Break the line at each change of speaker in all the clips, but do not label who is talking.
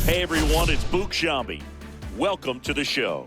Hey everyone, it's Book Shambi. Welcome to the show.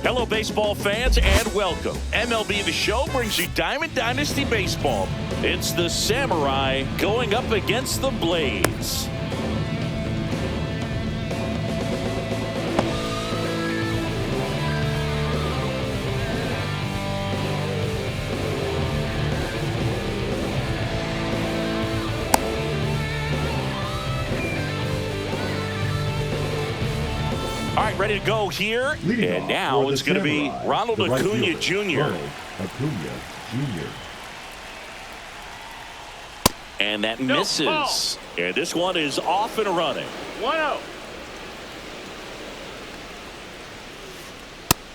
Hello, baseball fans, and welcome. MLB The Show brings you Diamond Dynasty Baseball. It's the Samurai going up against the Blades. All right, ready to go here. And now it's going to be Ronald Acuna Jr. And that misses. And this one is off and running.
1-0.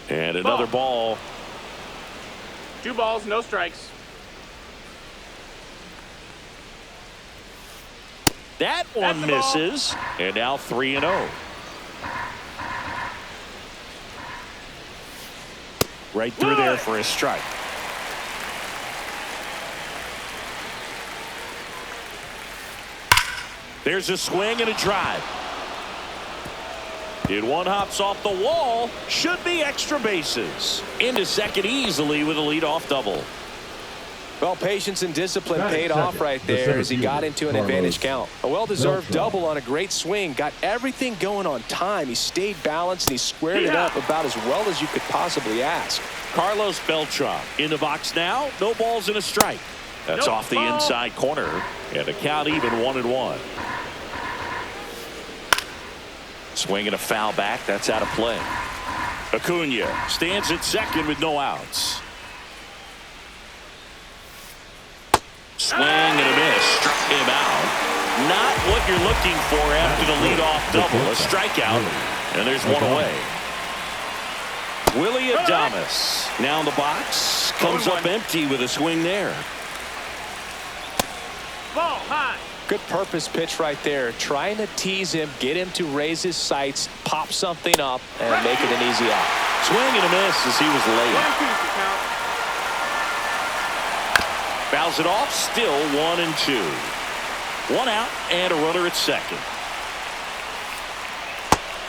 And another ball.
2 balls, no strikes.
That one misses. And now 3-0. Right through there for a strike. There's a swing and a drive. And one hops off the wall. Should be extra bases. Into second easily with a leadoff double.
Well, patience and discipline paid off right there as he got into an advantage count. A well-deserved double on a great swing. Got everything going on time. He stayed balanced and he squared it up about as well as you could possibly ask.
Carlos Beltran in the box now. No balls and a strike. That's off the inside corner. And the count even 1-1. Swing and a foul back. That's out of play. Acuna stands at second with no outs. Swing and a miss. Struck him out. Not what you're looking for after the leadoff double. A strikeout. And there's one away. Willie Adames now in the box. Comes up empty with a swing there.
Ball high.
Good purpose pitch right there. Trying to tease him, get him to raise his sights, pop something up, and make it an easy out.
Swing and a miss as he was late. Fouls it off, still 1-2. 1 out and a runner at second.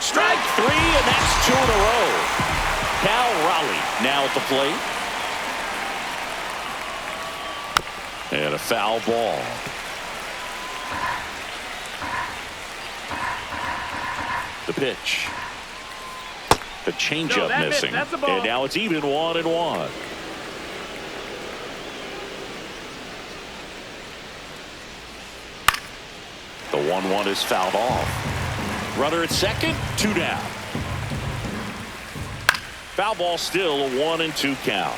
Strike 3, and that's 2 in a row. Cal Raleigh now at the plate. And a foul ball. The pitch. The changeup missing. And now it's even 1-1. The 1-1 is fouled off. Runner at second, 2 down. Foul ball, still a 1-2 count.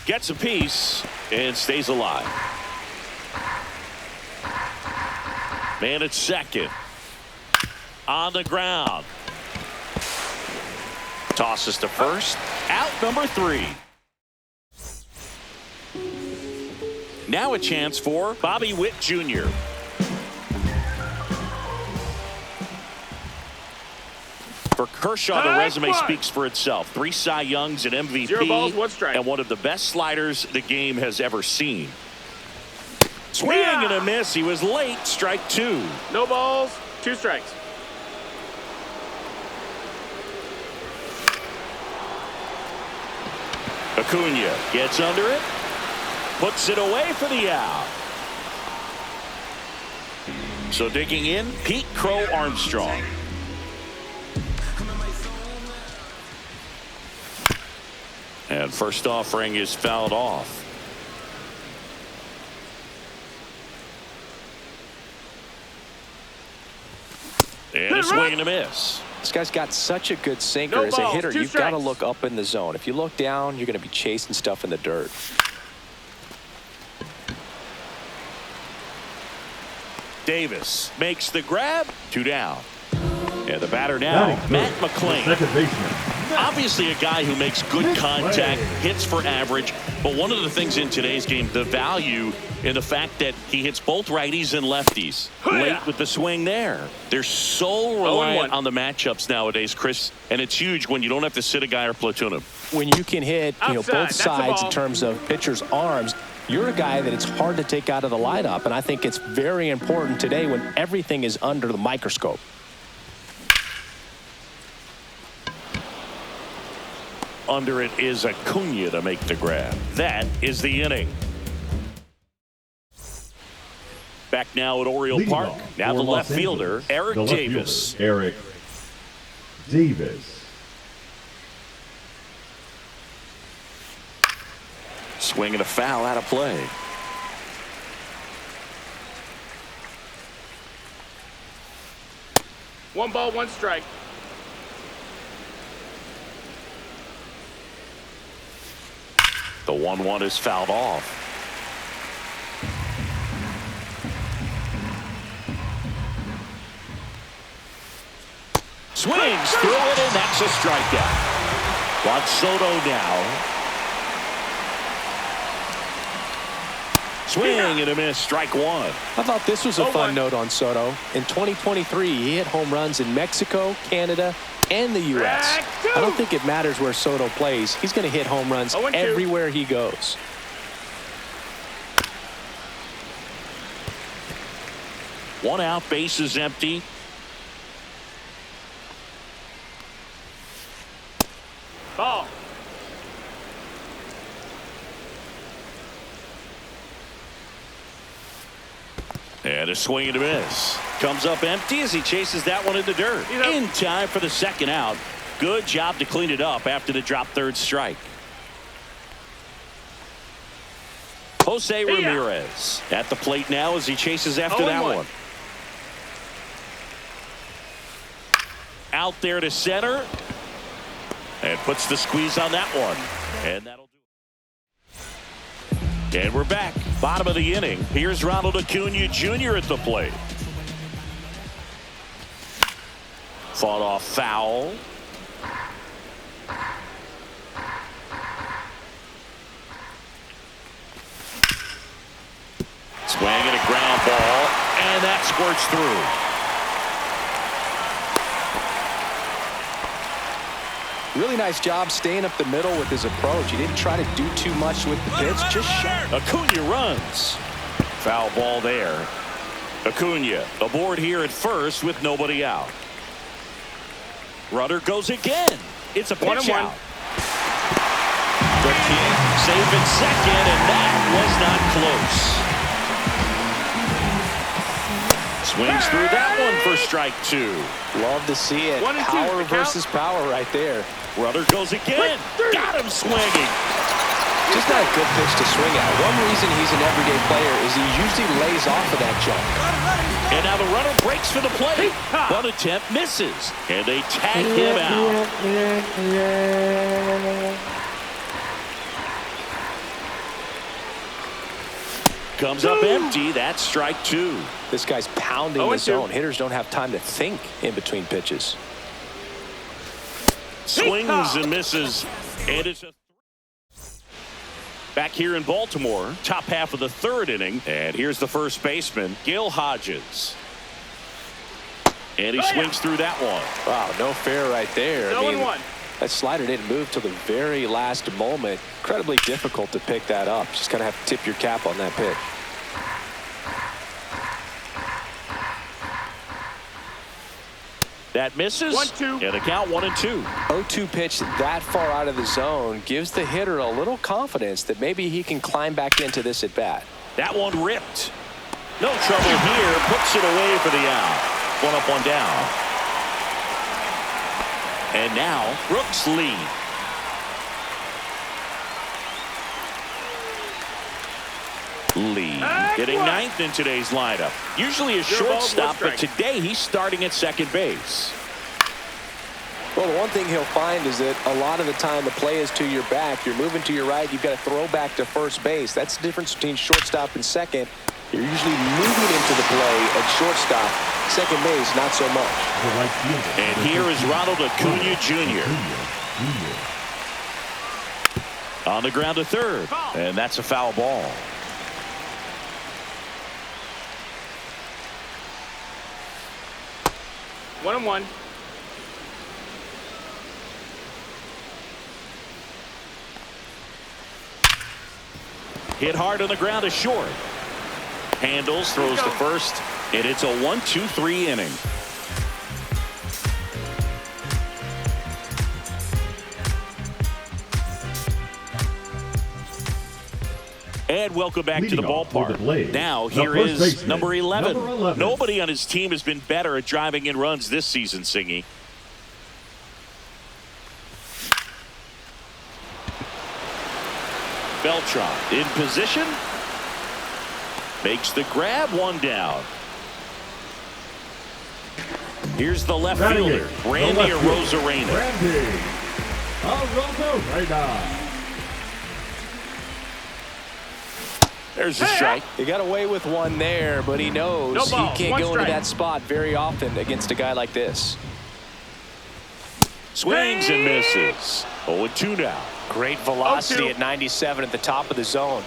Gets a piece and stays alive. Man at second. On the ground. Tosses to first. Out number 3. Now a chance for Bobby Witt Jr. For Kershaw, the resume speaks for itself. 3 Cy Youngs, an MVP,
0 balls, 1 strike.
and one of the best sliders the game has ever seen. Swing and a miss. He was late. Strike 2.
No balls, 2 strikes.
Acuna gets under it, puts it away for the out. So digging in, Pete Crow Armstrong. And first offering is fouled off. And a swing and a miss.
This guy's got such a good sinker.
No
As a
balls,
hitter,
2
you've got to
strikes.
look up in the zone. If you look down, you're going to be chasing stuff in the dirt.
Davis makes the grab. 2 down. And the batter now, Matt McClain.
Second baseman.
Obviously a guy who makes good contact, hits for average, but one of the things in today's game, the value in the fact that he hits both righties and lefties. Late with the swing there. They're so reliant on the matchups nowadays, Chris, and it's huge when you don't have to sit a guy or platoon him.
When you can hit
Outside,
both
that's a
sides
ball.
in terms of pitchers' arms, you're a guy that it's hard to take out of the lineup, and I think it's very important today when everything is under the microscope.
Under it is Acuna to make the grab. That is the inning. Back now at Oriole
Leading
Park.
off
Now
for
the
Los
left fielder,
Angeles,
Eric
the left
Davis.
fielder, Eric Davis.
Swing and a foul out of play.
One ball, 1 strike.
The 1-1 is fouled off. Swings through it, and that's a strikeout. Juan Soto now. Swing and a miss, strike 1.
I thought this was a fun note on Soto. In 2023, he hit home runs in Mexico, Canada, and the U.S. I don't think it matters where Soto plays. He's going to hit home runs
0-2.
everywhere he goes.
One out, base is empty.
Ball.
And a swing and a miss. Comes up empty as he chases that one in the dirt. In time for the second out. Good job to clean it up after the drop third strike. Jose Ramirez at the plate now as he chases after that
0-1.
one. Out there to center. And puts the squeeze on that one. And that'll do it. And we're back. Bottom of the inning. Here's Ronald Acuna Jr. at the plate. Fought off foul. Swing and a ground ball. And that squirts through.
Really nice job staying up the middle with his approach. He didn't try to do too much with the pitch, just shot.
Acuna runs. Foul ball there. Acuna aboard here at first with nobody out. Rudder goes again. It's a pitch
1-1.
out. The kid safe at second, and that was not close. Swings through that one for strike 2.
Love to see it.
1-2,
Power
the count.
versus power right there.
Rudder goes again. Got him swinging.
Just not a good pitch to swing at. One reason he's an everyday player is he usually lays off of that jump.
And now the runner breaks for the plate. One attempt misses. And they tag him out. Comes up empty. That's strike 2.
This guy's pounding the
0-2.
zone. Hitters don't have time to think in between pitches.
Swings and misses. And it's a back here in Baltimore, top half of the third inning. And here's the first baseman, Gil Hodges. And he swings through that one.
Wow, no fair right there.
0-1.
That slider didn't move till the very last moment. Incredibly difficult to pick that up. Just going to have to tip your cap on that pitch.
That misses.
1-2.
And the count 1-2.
0-2 pitch that far out of the zone gives the hitter a little confidence that maybe he can climb back into this at bat.
That one ripped. No trouble here. Puts it away for the out. 1 up, 1 down. And now Brooks lead. Getting ninth in today's lineup. Usually a shortstop, but today he's starting at second base.
Well, the one thing he'll find is that a lot of the time the play is to your back. You're moving to your right. You've got to throw back to first base. That's the difference between shortstop and second. You're usually moving into the play at shortstop. Second base, not so much.
And here is Ronald Acuna Jr. On the ground to third. And that's a foul ball.
One and one.
Hit hard on the ground to short. Handles, throws to first, and it's a 1-2-3 inning. And welcome back to the ballpark. Now here is number 11. Nobody on his team has been better at driving in runs this season, Singy. Beltran in position. Makes the grab, 1 down. Here's the left fielder, Randy Arozarena.
Randy Arozarena.
There's a strike.
He got away with one there, but he knows he can't go into that spot very often against a guy like this.
Swings and misses. 0-2 now.
Great velocity at 97 at the top of the zone.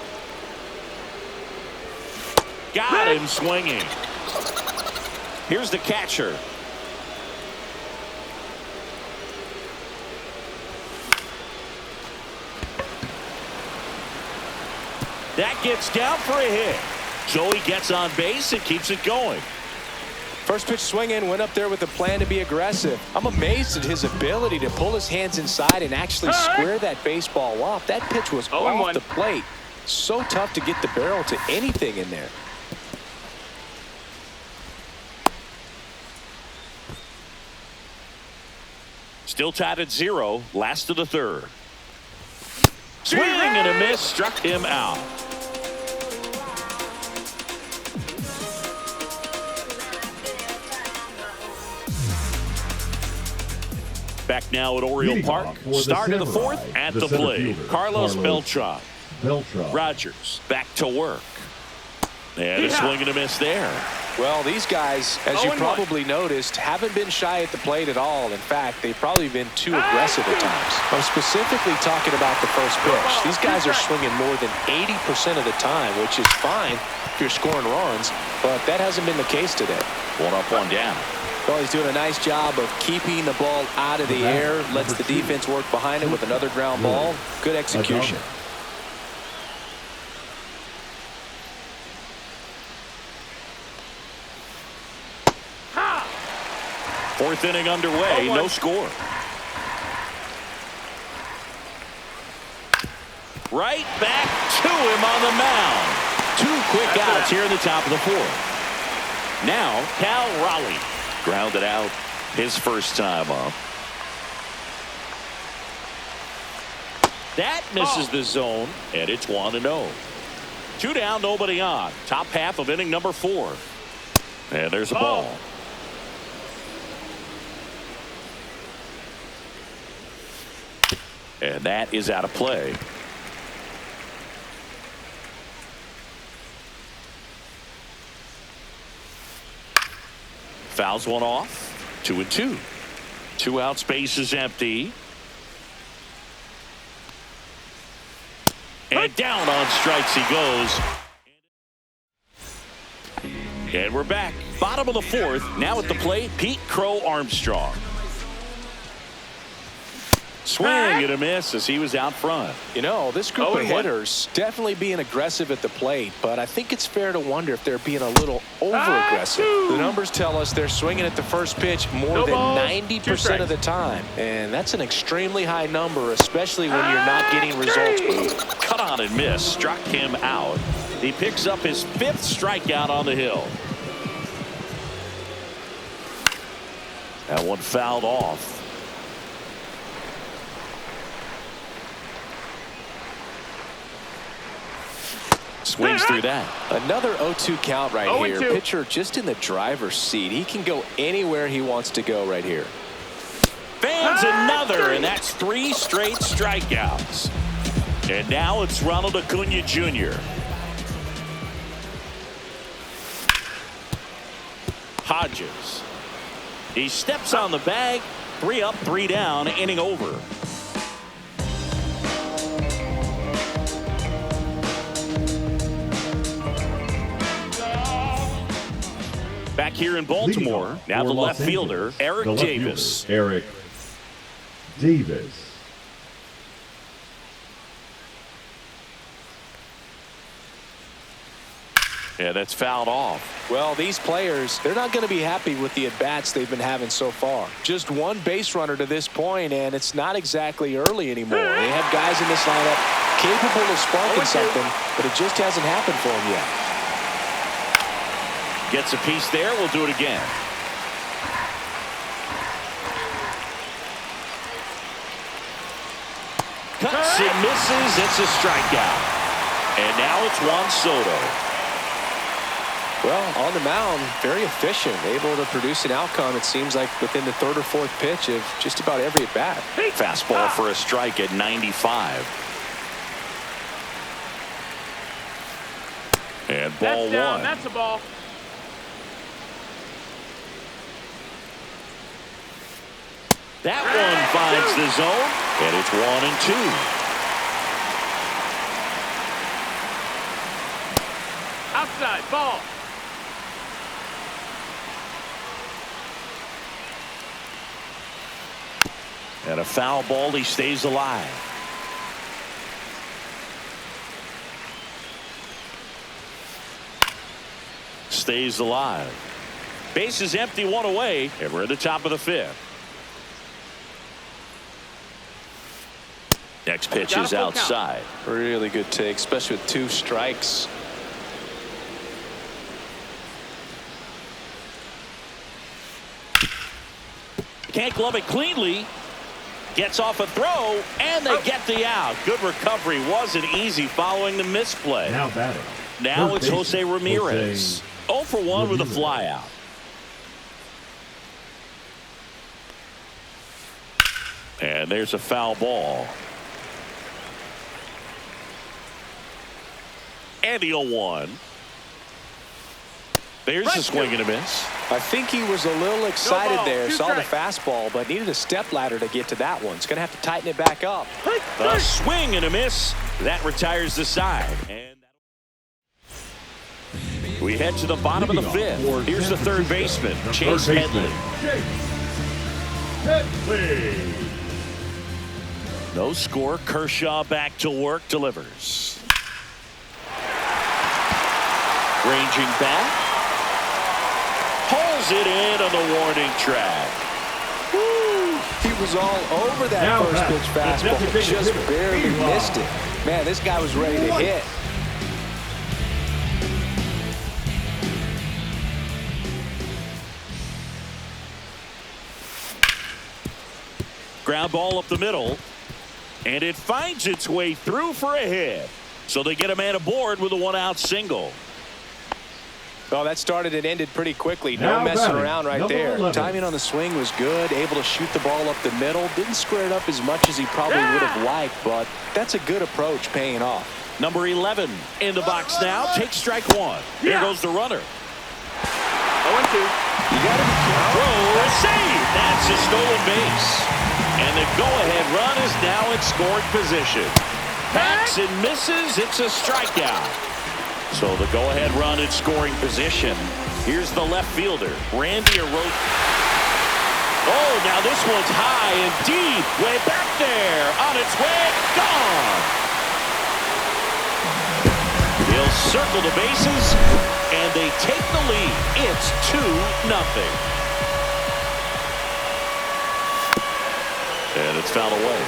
Got him swinging. Here's the catcher. That gets down for a hit. So he gets on base and keeps it going.
First pitch swinging, went up there with a plan to be aggressive. I'm amazed at his ability to pull his hands inside and actually square that baseball off. That pitch was off the plate. So tough to get the barrel to anything in there.
Still tied at 0. Last of the third. Swing and a miss. Struck him out. Back now at Oriole Park. Start of the fourth at the plate. Carlos Beltran. Rogers back to work. And a swing and a miss there.
Well, these guys, as you probably noticed, haven't been shy at the plate at all. In fact, they've probably been too aggressive at times. I'm specifically talking about the first pitch. These guys are swinging more than 80% of the time, which is fine if you're scoring runs, but that hasn't been the case today.
1 up, 1 down.
Well, he's doing a nice job of keeping the ball out of the air, lets the defense work behind it with another ground ball. Good execution.
Fourth inning underway, no score. Right back to him on the mound. 2 quick outs here in the top of the fourth. Now, Cal Raleigh grounded out his first time up. That misses the zone, and it's 1-0. 2 down, nobody on. Top half of inning number 4. And there's a ball. And that is out of play. Fouls one off. 2-2. 2 out, space is empty. And down on strikes he goes. And we're back. Bottom of the fourth. Now at the plate, Pete Crow Armstrong. Swing and a miss as he was out front.
You know, this group of hitters definitely being aggressive at the plate, but I think it's fair to wonder if they're being a little over-aggressive. The numbers tell us they're swinging at the first pitch more than 90% of the time, and that's an extremely high number, especially when you're not getting results.
Cut on and miss. Struck him out. He picks up his 5th strikeout on the hill. That one fouled off. Swings through that.
Another 0-2 count right here.
0-2.
Pitcher just in the driver's seat. He can go anywhere he wants to go right here.
Fans another, and that's 3 straight strikeouts. And now it's Ronald Acuna Jr. Hodges. He steps on the bag. 3 up, 3 down, inning over. Back here in Baltimore, now the left fielder, Eric Davis.
Eric Davis.
Yeah, that's fouled off.
Well, these players, they're not going to be happy with the at-bats they've been having so far. Just one base runner to this point, and it's not exactly early anymore. They have guys in this lineup capable of sparking something, but it just hasn't happened for them yet.
Gets a piece there. We'll do it again. Cuts and misses. It's a strikeout. And now it's Juan Soto.
Well, on the mound, very efficient, able to produce an outcome, it seems like, within the 3rd or 4th pitch of just about every at-bat.
Fastball for a strike at 95. And ball
That's down.
one.
That's a ball.
That one finds the zone, and it's 1-2.
Outside ball.
And a foul ball. He stays alive. Stays alive. Base is empty, 1 away, and we're at the top of the 5th. Next pitch is outside.
Really good take, especially with 2 strikes.
Can't glove it cleanly. Gets off a throw, and they get the out. Good recovery. Wasn't easy following the misplay.
Now batting.
Now it's Jose Ramirez. 0 for 1 with a flyout. And there's a foul ball. And the 0-1. There's a swing and a miss.
I think he was a little excited there, saw the
strikes.
fastball, but needed a step ladder to get to that one. He's going to have to tighten it back up.
A swing and a miss. That retires the side. And we head to the bottom of the 5th. Here's the 3rd baseman, Chase Headley. No score. Kershaw back to work, delivers. Ranging back. Pulls it in on the warning track.
Woo! He was all over that
Now
first pitch fastball, just barely missed it. Man, this guy was ready to hit.
Ground ball up the middle. And it finds its way through for a hit. So they get a man aboard with a 1-out single.
Well, that started and ended pretty quickly. No
Now
messing
batting,
around right
number
there.
11.
Timing on the swing was good. Able to shoot the ball up the middle. Didn't square it up as much as he probably would have liked, but that's a good approach paying off.
Number 11 in the box now. Takes strike 1. There goes the runner.
0-2.
You got to be careful.
Throw, a save. That's a stolen base. And the go-ahead run is now in scoring position. Backs and misses. It's a strikeout. So the go-ahead run in scoring position. Here's the left fielder, Randy Arroyo. Oh, now this one's high and deep, way back there, on its way, gone. He'll circle the bases, and they take the lead. It's 2-0. And it's fouled away.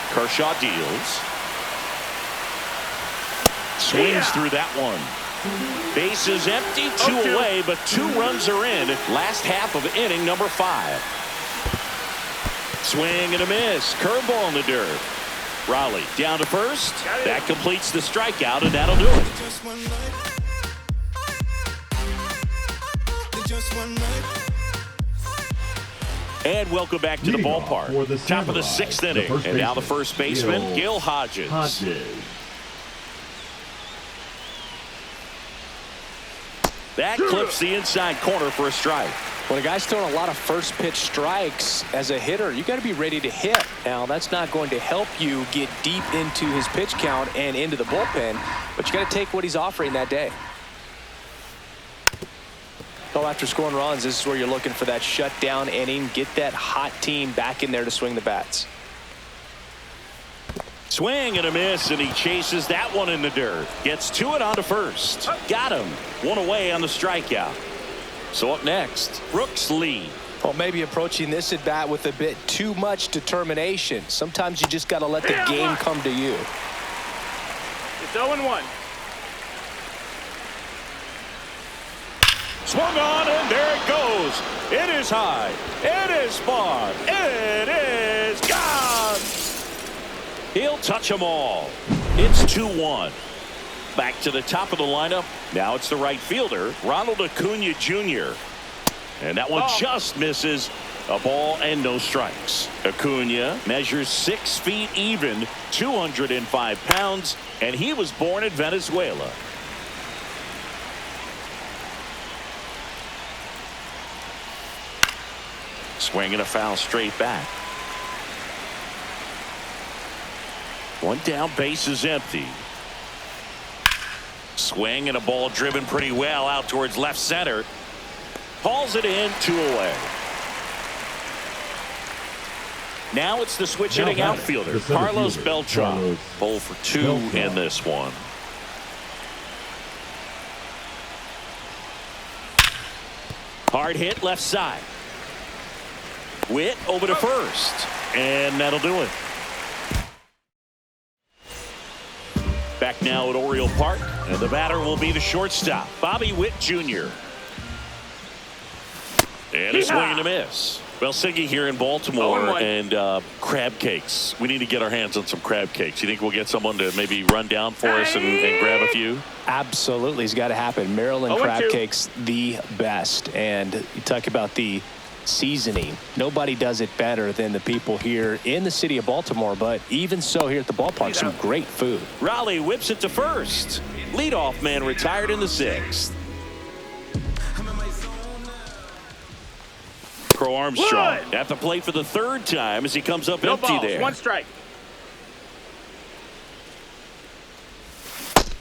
Kershaw deals. Swings through that one. Base is empty, 2 away, but 2 runs are in. Last half of inning number 5. Swing and a miss. Curveball in the dirt. Raleigh down to first. That completes the strikeout, and that'll do it. And welcome back to the ballpark. Top of the 6th inning. And now the first baseman, Gil Hodges. That clips the inside corner for a strike.
When a guy's throwing a lot of first pitch strikes as a hitter, you got to be ready to hit. Now, that's not going to help you get deep into his pitch count and into the bullpen, but you got to take what he's offering that day. So after scoring runs, this is where you're looking for that shutdown inning. Get that hot team back in there to swing the bats.
Swing and a miss, and he chases that one in the dirt. Gets to it onto first. Got him. 1 away on the strikeout. So up next, Brooks Lee.
Well, maybe approaching this at bat with a bit too much determination. Sometimes you just got to let the game come to you.
It's 0-1.
Swung on, and there it goes. It is high. It is far. It is gone. He'll touch them all. It's 2-1. Back to the top of the lineup. Now it's the right fielder, Ronald Acuna Jr. And that one just misses. A ball and no strikes. Acuna measures 6 feet even, 205 pounds, and he was born in Venezuela. Swinging a foul straight back. One down, base is empty. Swing and a ball driven pretty well out towards left center. Hauls it in, 2 away. Now it's the switch hitting outfielder, Carlos Beltran. Pull for 2 in this one. Hard hit left side. Witt over to first, and that'll do it. Back now at Oriole Park, and the batter will be the shortstop, Bobby Witt Jr. And a swing and a miss. Well, Siggy here in Baltimore, and crab cakes. We need to get our hands on some crab cakes. You think we'll get someone to maybe run down for us and grab a few?
Absolutely. It's got to happen. Maryland crab cakes, the best. And you talk about the seasoning. Nobody does it better than the people here in the city of Baltimore, but even so here at the ballpark, some great food.
Raleigh whips it to first. Leadoff man retired in the 6th. Crow Armstrong at the plate for the 3rd time as he comes up empty there.
1 strike.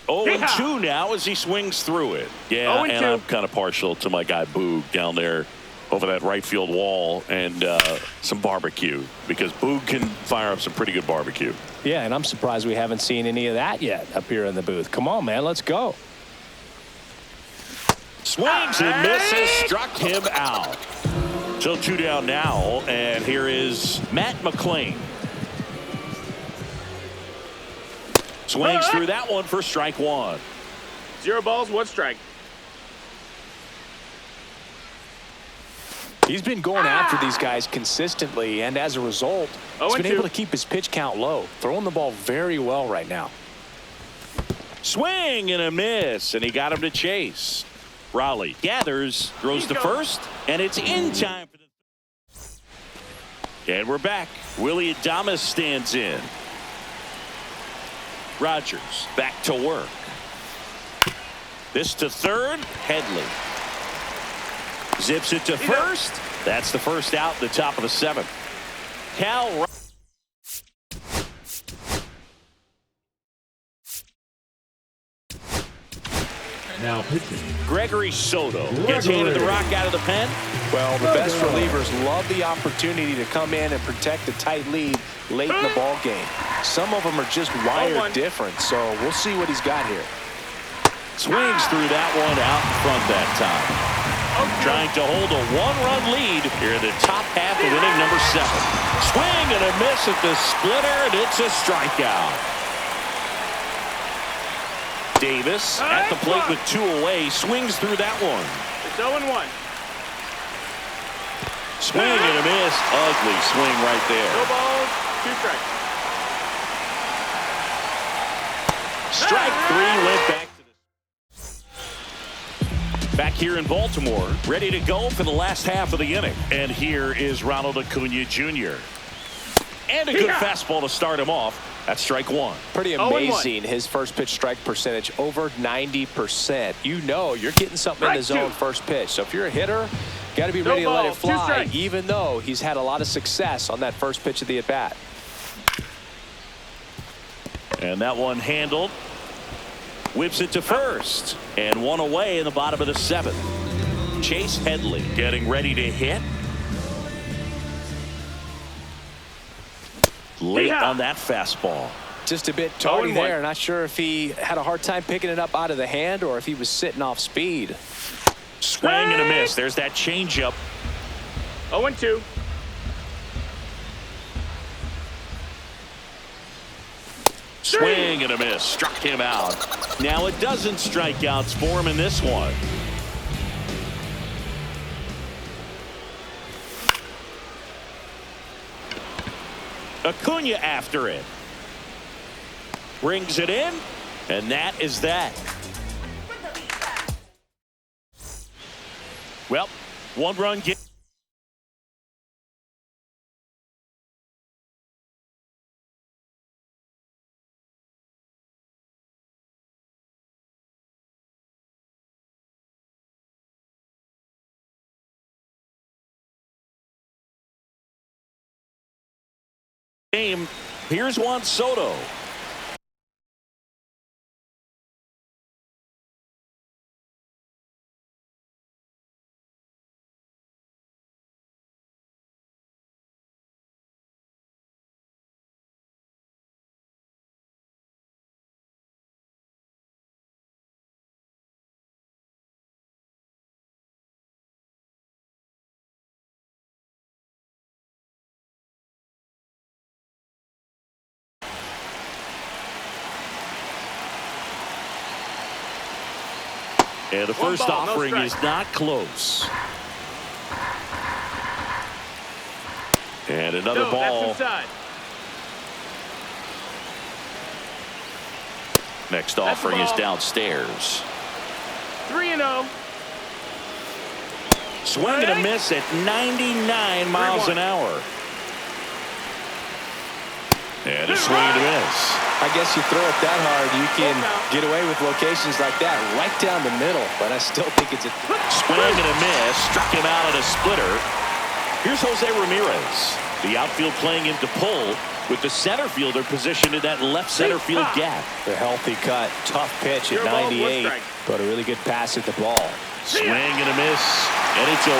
0-2 now as he swings through it. Yeah, and I'm kind of partial to my guy Boog down there over that right field wall, and some barbecue, because Boog can fire up some pretty good barbecue.
Yeah, and I'm surprised we haven't seen any of that yet up here in the booth. Come on, man, let's go.
Swings and misses, struck him out. So 2 down now, and here is Matt McClain. Swings through that one for strike 1.
0 balls, 1 strike.
He's been going after these guys consistently, and as a result, he's been able to keep his pitch count low, throwing the ball very well right now.
Swing and a miss, and he got him to chase. Raleigh gathers, throws to first, and it's in time for the. And we're back. Willie Adames stands in. Rogers back to work. This to third, Headley. Zips it to first. That's the first out, the top of the 7th. Cal
Now pitching.
Gregory Soto gets handed the rock out of the pen.
Well, the best relievers love the opportunity to come in and protect a tight lead late in the ball game. Some of them are just wired different, so we'll see what he's got here.
Swings through that one out in front that time. Trying to hold a one-run lead here in the top half of inning number 7. Swing and a miss at the splitter, and it's a strikeout. Davis at the plate with 2 away, swings through that one.
It's 0-1.
Swing and a miss. Ugly swing right there.
2 balls, 2 strikes.
Strike 3 went back to the... Back here in Baltimore, ready to go for the last half of the inning. And here is Ronald Acuna Jr. And a good fastball to start him off. That's strike 1.
Pretty amazing, his first pitch strike percentage, over 90%. You know you're getting something in the zone first pitch. So if you're a hitter, got to be ready to let it fly, even though he's had a lot of success on that first pitch of the at-bat.
And that one handled. Whips it to first. And 1 away in the bottom of the 7th. Chase Headley getting ready to hit. Late on that fastball.
Just a bit tardy there. Not sure if he had a hard time picking it up out of the hand or if he was sitting off speed.
Swing and a miss. There's that changeup.
0-2.
Swing and a miss. Struck him out. Now a dozen strikeouts for him in this one. Acuna after it. Brings it in, and that is that. Well, 1-run get. Game. Here's Juan Soto. And the first offering is not close. And another ball. Next offering is downstairs.
3-0.
Swing and a miss at 99 miles an hour. And a swing and a miss.
I guess you throw it that hard, you can get away with locations like that right down the middle. But I still think it's a
swing and a miss. Struck him out at a splitter. Here's Jose Ramirez. The outfield playing into pull with the center fielder positioned in that left center field gap.
The healthy cut. Tough pitch at 98. But a really good pass at the ball.
Swing and a miss. And it's 0-2.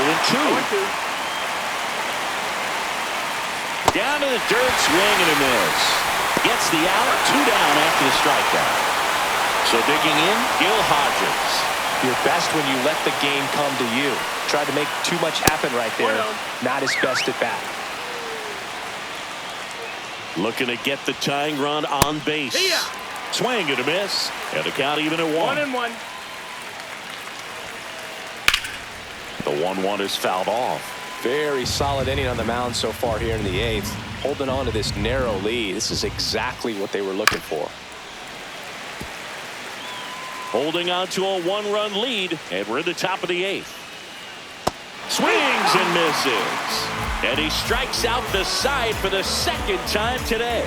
Down to the dirt. Swing and a miss. Gets the out, 2 down after the strikeout. So digging in, Gil Hodges.
You're best when you let the game come to you. Tried to make too much happen right there. Not his best at bat.
Looking to get the tying run on base. Swing and a miss. And the count even at 1-1. The 1-1 is fouled off.
Very solid inning on the mound so far here in the 8th. Holding on to this narrow lead. This is exactly what they were looking for.
Holding on to a 1-run lead, and we're in the top of the 8th. Swings and misses. And he strikes out the side for the 2nd time today.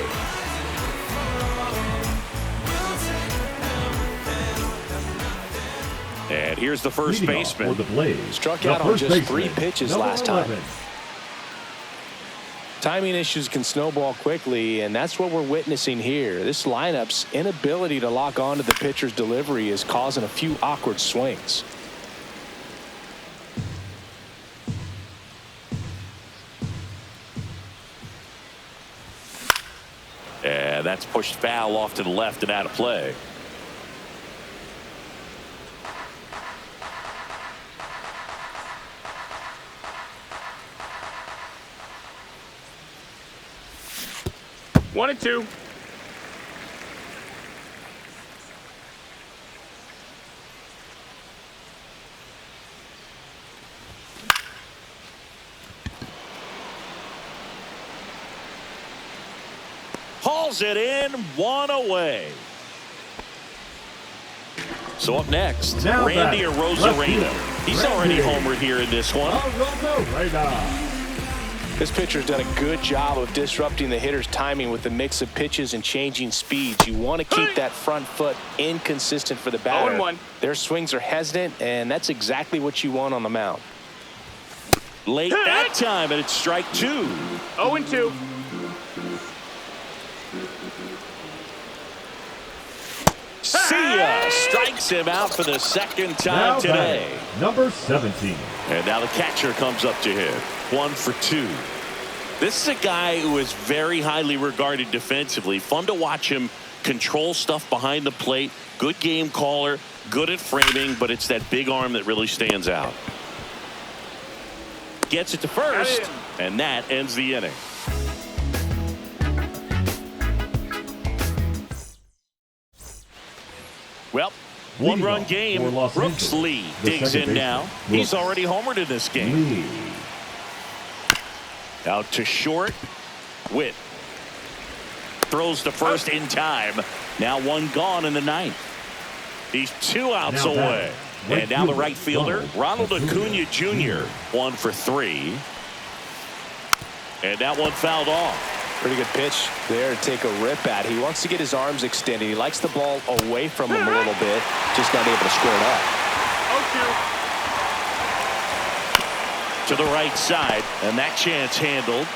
And here's the first baseman.
For the Blaze,
struck out on just 3 pitches last time. Timing issues can snowball quickly, and that's what we're witnessing here. This lineup's inability to lock onto the pitcher's delivery is causing a few awkward swings.
And that's pushed foul off to the left and out of play.
One and two.
Hauls it in, one away. So up next,
Now
Randy
batting,
Arozarena.
left field,
He's
Randy
already homered here in this one.
Arozarena.
This pitcher's done a good job of disrupting the hitter's timing with the mix of pitches and changing speeds. You want to keep that front foot inconsistent for the batter.
0-1.
Their swings are hesitant, and that's exactly what you want on the mound.
Late that time, and it's strike two.
0 and 2.
See ya! Strikes him out for the second time
Now
today.
batting, number 17.
And now the catcher comes up to hit. 1 for 2. This is a guy who is very highly regarded defensively. Fun to watch him control stuff behind the plate. Good game caller, good at framing, but it's that big arm that really stands out. Gets it to first, and that ends the inning. Well, one-run game.
For Los
Brooks
Angeles,
Lee
the
digs
second
in
baseman,
now.
Brooks
He's already homered in this game.
Lee.
Out to short. Witt throws to first in time. Now one gone in the ninth. He's 2 outs
Now
away.
batting,
And now the right fielder, Ronald Acuna Jr. 1 for 3. And that one fouled off.
Pretty good pitch there to take a rip at. He wants to get his arms extended. He likes the ball away from him a little bit. Just not able to square it up.
0-2.
To the right side, and that chance handled.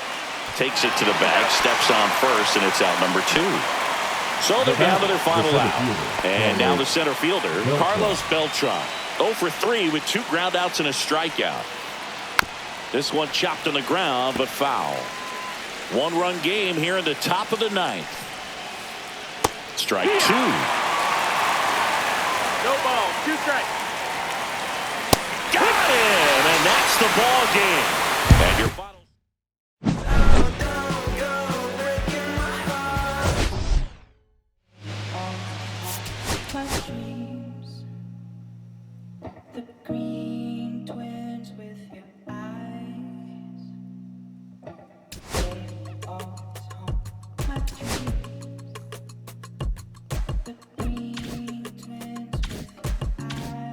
Takes it to the bag, steps on first, and it's out number 2. So they're down to their final out. And now the center fielder, Carlos Beltran. 0 for 3 with 2 groundouts and a strikeout. This one chopped on the ground, but foul. One-run game here in the top of the ninth. Strike 2.
No ball. 2 strikes.
Got him, and that's the ball game. And your final.
The green twins with your eyes. They all haunt my dreams. The green twins with your eyes.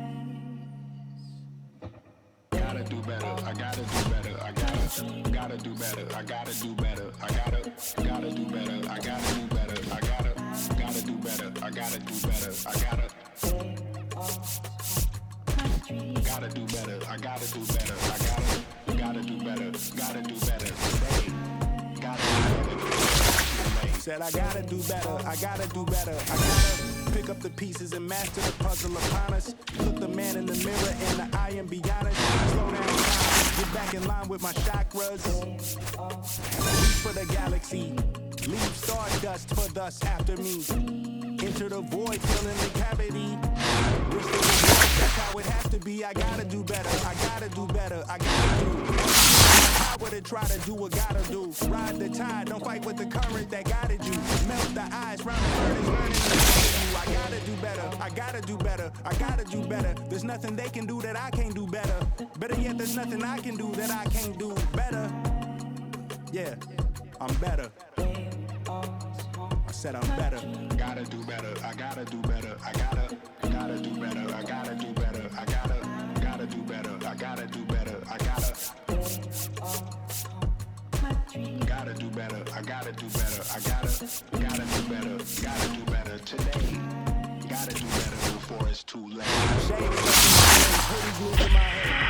Gotta do better. I gotta do better. I gotta do better. I gotta do better. I gotta do better. I gotta do better. I gotta do better. I gotta do better. I gotta do better. I gotta do better. I gotta do better. Gotta do better today. Gotta do better. Said I gotta do better. I gotta do better. I gotta pick up the pieces and master the puzzle upon us. Look the man in the mirror in the eye and be honest. Slow down time. Get back in line with my chakras. Reach for the galaxy. Leave stardust for thus after me. Enter the void, filling the cavity. Wish there was more, that's how it has to be. I gotta do better. I gotta do better. I gotta do. Power to try to do what gotta do. Ride the tide, don't fight with the current that guided you. Melt the ice, round the furnace, burning the I gotta do better. I gotta do better. I gotta do better. There's nothing they can do that I can't do better. Better yet, there's nothing I can do that I can't do better. Yeah, I'm better. I said I'm better. Gotta do better. I gotta do better. I gotta do better. I gotta do better. I gotta do better. I gotta do better. I gotta do better. I gotta do better. I gotta do better. Gotta do better today. Gotta do better before it's too late. Shades, hoodies, glue to my head.